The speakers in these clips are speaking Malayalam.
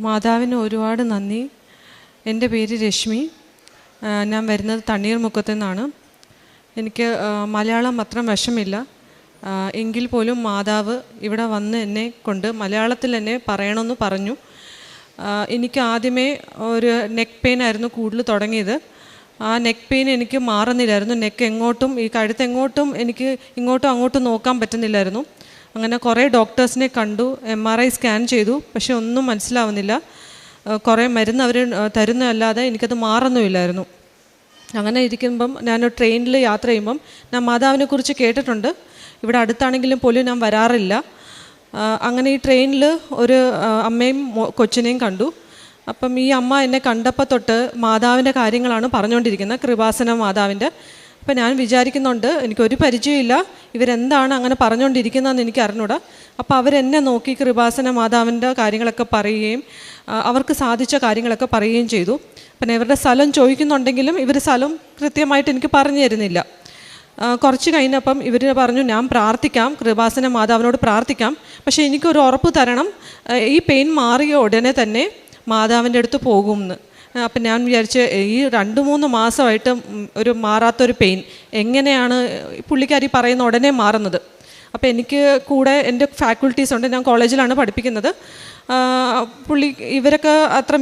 മാതാവിന് ഒരുപാട് നന്ദി. എൻ്റെ പേര് രശ്മി. ഞാൻ വരുന്നത് തണ്ണീർമുക്കത്തു നിന്നാണ്. എനിക്ക് മലയാളം അത്ര വശമില്ല. എങ്കിൽ പോലും മാതാവ് ഇവിടെ വന്ന് എന്നെ കൊണ്ട് മലയാളത്തിൽ തന്നെ പറയണമെന്ന് പറഞ്ഞു. എനിക്ക് ആദ്യമേ ഒരു നെക്ക് പെയിൻ ആയിരുന്നു കൂടുതൽ തുടങ്ങിയത്. ആ നെക്ക് പെയിൻ എനിക്ക് മാറുന്നില്ലായിരുന്നു. നെക്ക് എങ്ങോട്ടും, ഈ കഴുത്തെങ്ങോട്ടും എനിക്ക് ഇങ്ങോട്ടും അങ്ങോട്ടും നോക്കാൻ പറ്റുന്നില്ലായിരുന്നു. അങ്ങനെ കുറേ ഡോക്ടേഴ്സിനെ കണ്ടു, MRI സ്കാൻ ചെയ്തു, പക്ഷെ ഒന്നും മനസ്സിലാവുന്നില്ല. കുറേ മരുന്ന് അവർ തരുന്നതല്ലാതെ എനിക്കത് മാറുന്നുമില്ലായിരുന്നു. അങ്ങനെ ഇരിക്കുമ്പം ഞാൻ ട്രെയിനിൽ യാത്ര ചെയ്യുമ്പം ഞാൻ മാതാവിനെക്കുറിച്ച് കേട്ടിട്ടുണ്ട്. ഇവിടെ അടുത്താണെങ്കിലും പോലും ഞാൻ വരാറില്ല. അങ്ങനെ ഈ ട്രെയിനിൽ ഒരു അമ്മയും കൊച്ചിനെയും കണ്ടു. അപ്പം ഈ അമ്മ എന്നെ കണ്ടപ്പോൾ തൊട്ട് മാതാവിൻ്റെ കാര്യങ്ങളാണ് പറഞ്ഞുകൊണ്ടിരിക്കുന്നത്, കൃപാസന മാതാവിൻ്റെ. അപ്പം ഞാൻ വിചാരിക്കുന്നുണ്ട്, എനിക്കൊരു പരിചയമില്ല, ഇവരെന്താണ് അങ്ങനെ പറഞ്ഞുകൊണ്ടിരിക്കുന്നതെന്ന് എനിക്ക് അറിഞ്ഞൂടാ. അപ്പോൾ അവരെന്നെ നോക്കി കൃപാസന മാതാവിൻ്റെ കാര്യങ്ങളൊക്കെ പറയുകയും അവർക്ക് സാധിച്ച കാര്യങ്ങളൊക്കെ പറയുകയും ചെയ്തു. പിന്നെ ഇവരുടെ സ്ഥലം ചോദിക്കുന്നുണ്ടെങ്കിലും ഇവർ സ്ഥലം കൃത്യമായിട്ട് എനിക്ക് പറഞ്ഞു തരുന്നില്ല. കുറച്ച് കഴിഞ്ഞപ്പം ഇവർ പറഞ്ഞു, ഞാൻ പ്രാർത്ഥിക്കാം, കൃപാസന മാതാവിനോട് പ്രാർത്ഥിക്കാം, പക്ഷേ എനിക്കൊരു ഉറപ്പ് തരണം, ഈ പെയിൻ മാറിയ ഉടനെ തന്നെ മാതാവിൻ്റെ അടുത്ത് പോകുമെന്ന്. അപ്പം ഞാൻ വിചാരിച്ച്, ഈ 2-3 മാസമായിട്ട് ഒരു മാറാത്തൊരു പെയിൻ എങ്ങനെയാണ് പുള്ളിക്കാരി പറയുന്ന ഉടനെ മാറുന്നത്? അപ്പോൾ എനിക്ക് കൂടെ എൻ്റെ ഫാക്കൽറ്റീസ് ഉണ്ട്, ഞാൻ കോളേജിലാണ് പഠിപ്പിക്കുന്നത്. ഇവരൊക്കെ അത്ര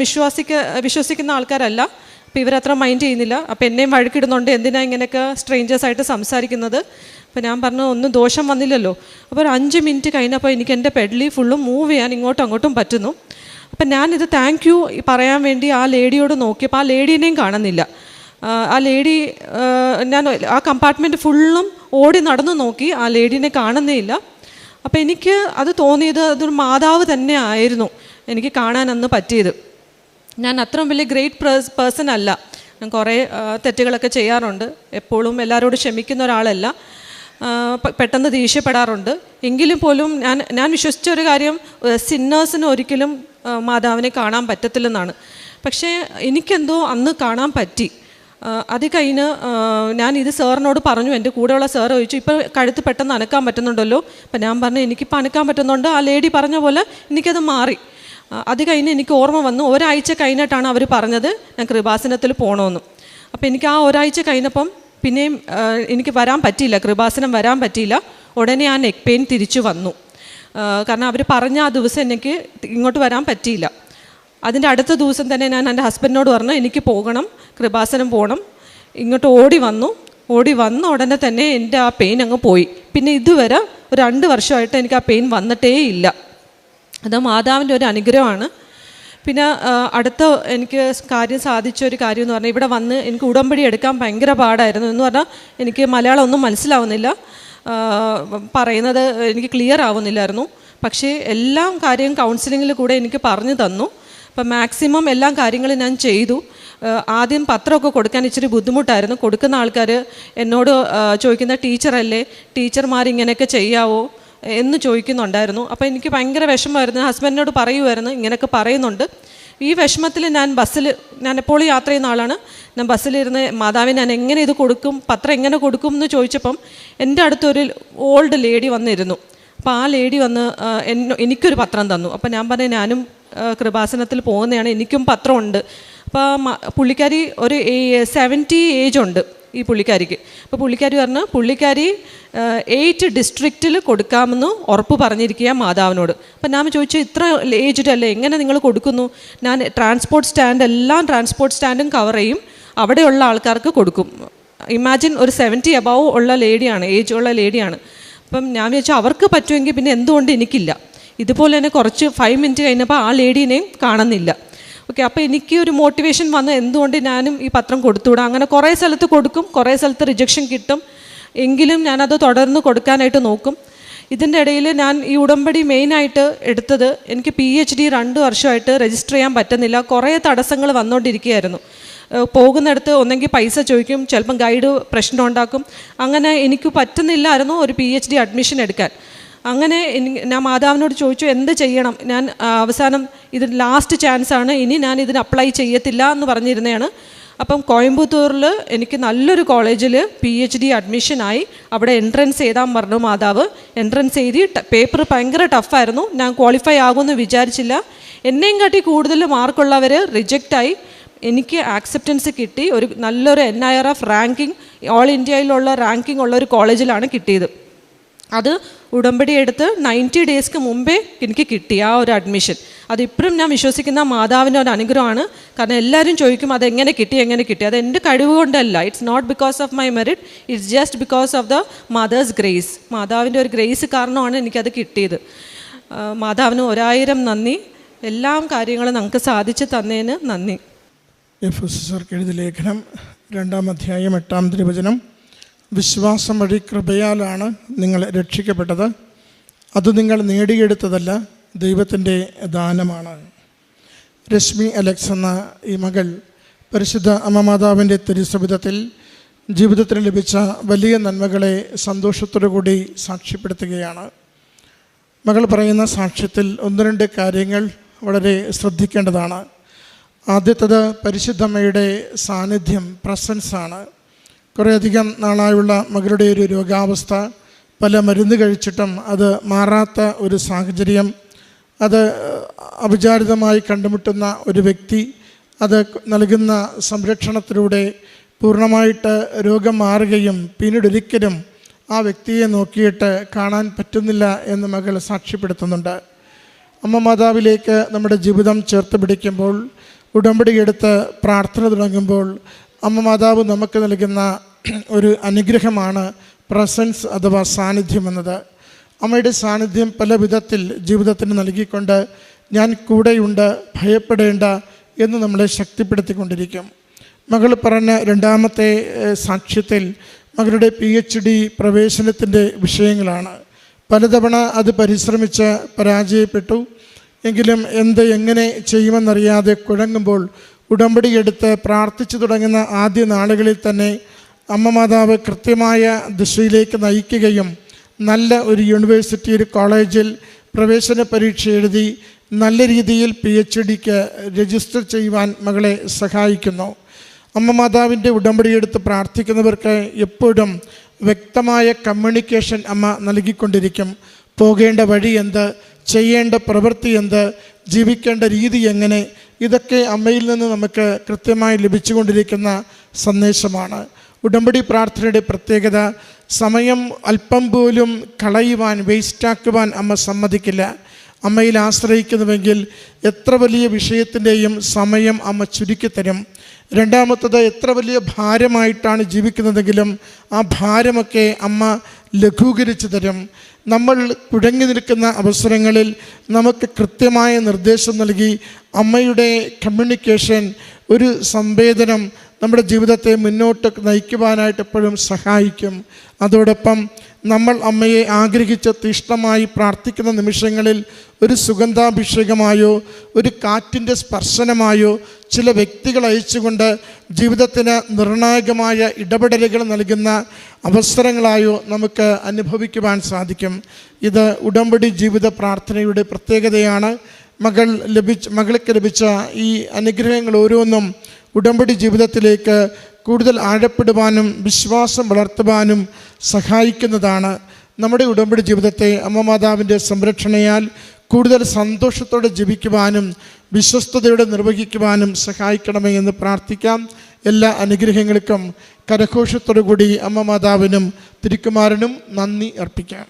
വിശ്വസിക്കുന്ന ആൾക്കാരല്ല. അപ്പോൾ ഇവരത്ര മൈൻഡ് ചെയ്യുന്നില്ല. അപ്പോൾ എന്നെയും വഴക്കിടുന്നുണ്ട്, എന്തിനാണ് ഇങ്ങനെയൊക്കെ സ്ട്രേഞ്ചേഴ്സായിട്ട് സംസാരിക്കുന്നത്? അപ്പോൾ ഞാൻ പറഞ്ഞു, ഒന്നും ദോഷം വന്നില്ലല്ലോ. അപ്പോൾ ഒരു 5 മിനിറ്റ് കഴിഞ്ഞപ്പോൾ എനിക്ക് എൻ്റെ പെഡലി ഫുള്ളും മൂവ് ചെയ്യാൻ ഇങ്ങോട്ടും അങ്ങോട്ടും പറ്റുന്നു. അപ്പം ഞാനിത് താങ്ക് യു പറയാൻ വേണ്ടി ആ ലേഡിയോട് നോക്കിയപ്പോൾ ആ ലേഡീനെയും കാണുന്നില്ല. ആ ലേഡി, ഞാൻ ആ കമ്പാർട്ട്മെൻറ്റ് ഫുള്ളും ഓടി നടന്നു നോക്കി, ആ ലേഡീനെ കാണുന്നേ ഇല്ല. അപ്പോൾ എനിക്ക് അത് തോന്നിയത് അതൊരു മാതാവ് തന്നെ ആയിരുന്നു എനിക്ക് കാണാൻ അന്ന് പറ്റിയത്. ഞാൻ അത്രയും വലിയ ഗ്രേറ്റ് പേഴ്സൺ അല്ല. ഞാൻ കുറേ തെറ്റുകളൊക്കെ ചെയ്യാറുണ്ട്, എപ്പോഴും എല്ലാവരോടും ക്ഷമിക്കുന്ന ഒരാളല്ല, പെട്ടെന്ന് ദേഷ്യപ്പെടാറുണ്ട്. എങ്കിലും പോലും ഞാൻ വിശ്വസിച്ച ഒരു കാര്യം, സിന്നേഴ്സിന് ഒരിക്കലും മാതാവിനെ കാണാൻ പറ്റത്തില്ലെന്നാണ്. പക്ഷേ എനിക്കെന്തോ അന്ന് കാണാൻ പറ്റി. അത് കഴിഞ്ഞ് ഞാൻ ഇത് സാറിനോട് പറഞ്ഞു. എൻ്റെ കൂടെയുള്ള സാർ ചോദിച്ചു, ഇപ്പോൾ കഴുത്ത് പെട്ടെന്ന് അനക്കാൻ പറ്റുന്നുണ്ടല്ലോ? അപ്പം ഞാൻ പറഞ്ഞു, എനിക്കിപ്പോൾ അനക്കാൻ പറ്റുന്നുണ്ട്, ആ ലേഡി പറഞ്ഞ പോലെ എനിക്കത് മാറി. അത് കഴിഞ്ഞ് എനിക്ക് ഓർമ്മ വന്നു, ഒരാഴ്ച കഴിഞ്ഞിട്ടാണ് അവർ പറഞ്ഞത് ഞാൻ കൃപാസനത്തിൽ പോകണമെന്ന്. അപ്പോൾ എനിക്ക് ആ ഒരാഴ്ച കഴിഞ്ഞപ്പം പിന്നെയും എനിക്ക് വരാൻ പറ്റിയില്ല, കൃപാസനം വരാൻ പറ്റിയില്ല. ഉടനെ ആ നെക്ക് പെയിൻ തിരിച്ചു വന്നു. കാരണം അവർ പറഞ്ഞ ആ ദിവസം എനിക്ക് ഇങ്ങോട്ട് വരാൻ പറ്റിയില്ല. അതിൻ്റെ അടുത്ത ദിവസം തന്നെ ഞാൻ എൻ്റെ ഹസ്ബൻഡിനോട് പറഞ്ഞു, എനിക്ക് പോകണം, കൃപാസനം പോകണം. ഇങ്ങോട്ട് ഓടി വന്ന ഉടനെ തന്നെ എൻ്റെ ആ പെയിൻ അങ്ങ് പോയി. പിന്നെ ഇതുവരെ ഒരു 2 വർഷമായിട്ട് എനിക്ക് ആ പെയിൻ വന്നിട്ടേ ഇല്ല. അത് മാതാവിൻ്റെ ഒരു അനുഗ്രഹമാണ്. പിന്നെ അടുത്ത എനിക്ക് കാര്യം സാധിച്ച ഒരു കാര്യം എന്ന് പറഞ്ഞാൽ, ഇവിടെ വന്ന് എനിക്ക് ഉടമ്പടി എടുക്കാൻ ഭയങ്കര പാടായിരുന്നു. എന്ന് പറഞ്ഞാൽ എനിക്ക് മലയാളം ഒന്നും മനസ്സിലാവുന്നില്ല, പറയുന്നത് എനിക്ക് ക്ലിയർ ആവുന്നില്ലായിരുന്നു. പക്ഷേ എല്ലാ കാര്യവും കൗൺസിലിങ്ങിൽ കൂടെ എനിക്ക് പറഞ്ഞു തന്നു. അപ്പം മാക്സിമം എല്ലാ കാര്യങ്ങളും ഞാൻ ചെയ്തു. ആദ്യം പത്രമൊക്കെ കൊടുക്കാൻ ഇച്ചിരി ബുദ്ധിമുട്ടായിരുന്നു. കൊടുക്കുന്ന ആൾക്കാർ എന്നോട് ചോദിക്കുന്ന, ടീച്ചറല്ലേ, ടീച്ചർമാരിങ്ങനെയൊക്കെ ചെയ്യാവോ എന്ന് ചോദിക്കുന്നുണ്ടായിരുന്നു. അപ്പോൾ എനിക്ക് ഭയങ്കര വിഷമമായിരുന്നു. ഹസ്ബൻഡിനോട് പറയുമായിരുന്നു, ഇങ്ങനെയൊക്കെ പറയുന്നുണ്ട്. ഈ വിഷമത്തിൽ ഞാൻ എപ്പോഴും യാത്ര ചെയ്യുന്ന ആളാണ്. ഞാൻ ബസ്സിലിരുന്ന് മാതാവിന് ഞാൻ എങ്ങനെ ഇത് കൊടുക്കും, പത്രം എങ്ങനെ കൊടുക്കും എന്ന് ചോദിച്ചപ്പം എൻ്റെ അടുത്തൊരു ഓൾഡ് ലേഡി വന്നിരുന്നു. അപ്പോൾ ആ ലേഡി വന്ന് എനിക്കൊരു പത്രം തന്നു. അപ്പോൾ ഞാൻ പറഞ്ഞു, ഞാനും കൃപാസനത്തിൽ പോകുന്നതാണ്, എനിക്കും പത്രമുണ്ട്. അപ്പോൾ പുള്ളിക്കാരി ഒരു 70 ഏജ് ഉണ്ട് ഈ പുള്ളിക്കാരിക്ക്. അപ്പോൾ പുള്ളിക്കാരി പറഞ്ഞു, പുള്ളിക്കാരി 8 ഡിസ്ട്രിക്റ്റിൽ കൊടുക്കാമെന്ന് ഉറപ്പ് പറഞ്ഞിരിക്കുക മാതാവിനോട്. അപ്പം ഞാൻ ചോദിച്ചു, ഇത്ര ഏജ്ഡ് അല്ലേ, എങ്ങനെ നിങ്ങൾ കൊടുക്കുന്നു? ഞാൻ ട്രാൻസ്പോർട്ട് സ്റ്റാൻഡും കവർ ചെയ്യും, അവിടെയുള്ള ആൾക്കാർക്ക് കൊടുക്കും. ഇമാജിൻ, ഒരു 70 അബവ് ഉള്ള ലേഡിയാണ്, ഏജ് ഉള്ള ലേഡിയാണ്. അപ്പം ഞാൻ വിചാരിച്ചു, അവർക്ക് പറ്റുമെങ്കിൽ പിന്നെ എന്തുകൊണ്ട് എനിക്കില്ല? ഇതുപോലെ തന്നെ കുറച്ച് 5 മിനിറ്റ് കഴിഞ്ഞപ്പോൾ ആ ലേഡീനെയും കാണുന്നില്ല. ഓക്കെ, അപ്പോൾ എനിക്ക് ഒരു മോട്ടിവേഷൻ വന്ന്, എന്തുകൊണ്ട് ഞാനും ഈ പത്രം കൊടുത്തുകൂടാ? അങ്ങനെ കുറേ സ്ഥലത്ത് കൊടുക്കും, കുറേ സ്ഥലത്ത് റിജക്ഷൻ കിട്ടും, എങ്കിലും ഞാനത് തുടർന്ന് കൊടുക്കാനായിട്ട് നോക്കും. ഇതിൻ്റെ ഇടയിൽ ഞാൻ ഈ ഉടമ്പടി മെയിനായിട്ട് എടുത്തത്, എനിക്ക് PhD 2 വർഷമായിട്ട് രജിസ്റ്റർ ചെയ്യാൻ പറ്റുന്നില്ല. കുറേ തടസ്സങ്ങൾ വന്നുകൊണ്ടിരിക്കുകയായിരുന്നു. പോകുന്നിടത്ത് ഒന്നെങ്കിൽ പൈസ ചോദിക്കും, ചിലപ്പം ഗൈഡ് പ്രശ്നം ഉണ്ടാക്കും. അങ്ങനെ എനിക്ക് പറ്റുന്നില്ലായിരുന്നു ഒരു PhD അഡ്മിഷൻ എടുക്കാൻ. അങ്ങനെ ഞാൻ മാതാവിനോട് ചോദിച്ചു, എന്ത് ചെയ്യണം? ഞാൻ അവസാനം ഇത് ലാസ്റ്റ് ചാൻസാണ്, ഇനി ഞാൻ ഇതിന് അപ്ലൈ ചെയ്യത്തില്ല എന്ന് പറഞ്ഞിരുന്നതാണ്. അപ്പം കോയമ്പത്തൂരിൽ എനിക്ക് നല്ലൊരു കോളേജിൽ PhD അഡ്മിഷനായി. അവിടെ എൻട്രൻസ് എഴുതാൻ പറഞ്ഞു മാതാവ്. എൻട്രൻസ് എഴുതി. പേപ്പർ ഭയങ്കര ടഫായിരുന്നു. ഞാൻ ക്വാളിഫൈ ആകുമെന്ന് വിചാരിച്ചില്ല. എന്നെയും കാട്ടി കൂടുതൽ മാർക്കുള്ളവർ റിജക്റ്റായി. എനിക്ക് ആക്സെപ്റ്റൻസ് കിട്ടി. ഒരു നല്ലൊരു NIRF റാങ്കിങ്, ഓൾ ഇന്ത്യയിലുള്ള റാങ്കിങ് ഉള്ള ഒരു കോളേജിലാണ് കിട്ടിയത്. അത് ഉടമ്പടി എടുത്ത് 90 ഡേയ്സ്ക്ക് മുമ്പേ എനിക്ക് കിട്ടി ആ ഒരു അഡ്മിഷൻ. അതിപ്പോഴും ഞാൻ വിശ്വസിക്കുന്ന മാതാവിൻ്റെ ഒരു അനുഗ്രഹമാണ്. കാരണം എല്ലാവരും ചോദിക്കും അതെങ്ങനെ കിട്ടി. അത് എൻ്റെ കഴിവ് കൊണ്ടല്ല. It's not because of my merit, it's just because of the mother's grace. മാതാവിൻ്റെ ഒരു ഗ്രേസ് കാരണമാണ് എനിക്കത് കിട്ടിയത്. മാതാവിന് 1000 നന്ദി. എല്ലാ കാര്യങ്ങളും നമുക്ക് സാധിച്ചു തന്നതിന് നന്ദി. എഫെസ്യർക്ക് എഴുതിയ ലേഖനം 2-ാം അധ്യായം 8-ാം തിരുവചനം. വിശ്വാസം വഴി കൃപയാലാണ് നിങ്ങൾ രക്ഷിക്കപ്പെട്ടത്, അത് നിങ്ങൾ നേടിയെടുത്തതല്ല, ദൈവത്തിൻ്റെ ദാനമാണ്. രശ്മി അലക്സ് എന്ന ഈ മകൾ പരിശുദ്ധ അമ്മ മാതാവിൻ്റെ തിരുസവിധത്തിൽ ജീവിതത്തിൽ ലഭിച്ച വലിയ നന്മകളെ സന്തോഷത്തോടു കൂടി സാക്ഷ്യപ്പെടുത്തുകയാണ്. മകൾ പറയുന്ന സാക്ഷ്യത്തിൽ 1-2 കാര്യങ്ങൾ വളരെ ശ്രദ്ധിക്കേണ്ടതാണ്. ആദ്യത്തേത് പരിശുദ്ധമ്മയുടെ സാന്നിധ്യം, പ്രസൻസാണ്. കുറേയധികം നാളായുള്ള മകളുടെ ഒരു രോഗാവസ്ഥ, പല മരുന്ന് കഴിച്ചിട്ടും അത് മാറാത്ത ഒരു സാഹചര്യം, അത് അവിചാരിതമായി കണ്ടുമുട്ടുന്ന ഒരു വ്യക്തി, അത് നൽകുന്ന സംരക്ഷണത്തിലൂടെ പൂർണ്ണമായിട്ട് രോഗം മാറുകയും പിന്നീടൊരിക്കലും ആ വ്യക്തിയെ നോക്കിയിട്ട് കാണാൻ പറ്റുന്നില്ല എന്ന് മകൾ സാക്ഷ്യപ്പെടുത്തുന്നുണ്ട്. അമ്മ മാതാവിലേക്ക് നമ്മുടെ ജീവിതം ചേർത്ത് പിടിക്കുമ്പോൾ, ഉടമ്പടി എടുത്ത് പ്രാർത്ഥന തുടങ്ങുമ്പോൾ അമ്മ മാതാവ് നമുക്ക് നൽകുന്ന ഒരു അനുഗ്രഹമാണ് പ്രസൻസ് അഥവാ സാന്നിധ്യം എന്നത്. അമ്മയുടെ സാന്നിധ്യം പല വിധത്തിൽ ജീവിതത്തിന് നൽകിക്കൊണ്ട് ഞാൻ കൂടെയുണ്ട്, ഭയപ്പെടേണ്ട എന്ന് നമ്മളെ ശക്തിപ്പെടുത്തിക്കൊണ്ടിരിക്കും. മകൾ പറഞ്ഞ 2-ാമത്തെ സാക്ഷ്യത്തിൽ മകളുടെ PhD പ്രവേശനത്തിൻ്റെ വിഷയങ്ങളാണ്. പലതവണ അത് പരിശ്രമിച്ച് പരാജയപ്പെട്ടു. എങ്കിലും എങ്ങനെ ചെയ്യുമെന്നറിയാതെ കുഴങ്ങുമ്പോൾ ഉടമ്പടി എടുത്ത് പ്രാർത്ഥിച്ചു തുടങ്ങുന്ന ആദ്യ നാളുകളിൽ തന്നെ അമ്മ മാതാവ് കൃത്യമായ ദിശയിലേക്ക് നയിക്കുകയും നല്ല ഒരു യൂണിവേഴ്സിറ്റി, ഒരു കോളേജിൽ പ്രവേശന പരീക്ഷ എഴുതി നല്ല രീതിയിൽ PhDക്ക് രജിസ്റ്റർ ചെയ്യുവാൻ മകളെ സഹായിക്കുന്നു. അമ്മ മാതാവിൻ്റെ ഉടമ്പടി എടുത്ത് പ്രാർത്ഥിക്കുന്നവർക്ക് എപ്പോഴും വ്യക്തമായ കമ്മ്യൂണിക്കേഷൻ അമ്മ നൽകിക്കൊണ്ടിരിക്കും. പോകേണ്ട വഴി എന്ത്, ചെയ്യേണ്ട പ്രവൃത്തി എന്ത്, ജീവിക്കേണ്ട രീതി എങ്ങനെ, ഇതൊക്കെ അമ്മയിൽ നിന്ന് നമുക്ക് കൃത്യമായി ലഭിച്ചുകൊണ്ടിരിക്കുന്ന സന്ദേശമാണ്. ഉടമ്പടി പ്രാർത്ഥനയുടെ പ്രത്യേകത, സമയം അല്പം പോലും കളയുവാൻ, വേസ്റ്റാക്കുവാൻ അമ്മ സമ്മതിക്കില്ല. അമ്മയിൽ ആശ്രയിക്കുന്നുവെങ്കിൽ എത്ര വലിയ വിഷയത്തിൻ്റെയും സമയം അമ്മ ചുരുക്കിത്തരും. രണ്ടാമത്തത്, എത്ര വലിയ ഭാരമായിട്ടാണ് ജീവിക്കുന്നതെങ്കിലും ആ ഭാരമൊക്കെ അമ്മ ലഘൂകരിച്ചു തരും. നമ്മൾ കുഴങ്ങി നിൽക്കുന്ന അവസരങ്ങളിൽ നമുക്ക് കൃത്യമായ നിർദ്ദേശം നൽകി അമ്മയുടെ കമ്മ്യൂണിക്കേഷൻ, ഒരു സംവേദനം നമ്മുടെ ജീവിതത്തെ മുന്നോട്ട് നയിക്കുവാനായിട്ട് എപ്പോഴും സഹായിക്കും. അതോടൊപ്പം നമ്മൾ അമ്മയെ ആഗ്രഹിച്ച് തീഷ്ണമായി പ്രാർത്ഥിക്കുന്ന നിമിഷങ്ങളിൽ ഒരു സുഗന്ധാഭിഷേകമായോ ഒരു കാറ്റിൻ്റെ സ്പർശനമായോ ചില വ്യക്തികൾ അയച്ചുകൊണ്ട് ജീവിതത്തിന് നിർണായകമായ ഇടപെടലുകൾ നൽകുന്ന അവസരങ്ങളായോ നമുക്ക് അനുഭവിക്കുവാൻ സാധിക്കും. ഇത് ഉടമ്പടി ജീവിത പ്രാർത്ഥനയുടെ പ്രത്യേകതയാണ്. മകൾക്ക് ലഭിച്ച ഈ അനുഗ്രഹങ്ങൾ ഓരോന്നും ഉടമ്പടി ജീവിതത്തിലേക്ക് കൂടുതൽ ആഴപ്പെടുവാനും വിശ്വാസം വളർത്തുവാനും സഹായിക്കുന്നതാണ്. നമ്മുടെ ഉടമ്പടി ജീവിതത്തെ അമ്മ മാതാവിൻ്റെ സംരക്ഷണയാൽ കൂടുതൽ സന്തോഷത്തോടെ ജീവിക്കുവാനും വിശ്വസ്തയോടെ നിർവഹിക്കുവാനും സഹായിക്കണമേ എന്ന് പ്രാർത്ഥിക്കാം. എല്ലാ അനുഗ്രഹങ്ങൾക്കും കരഘോഷത്തോടു കൂടി അമ്മ മാതാവിനും തിരുക്കുമാരനും നന്ദി അർപ്പിക്കാം.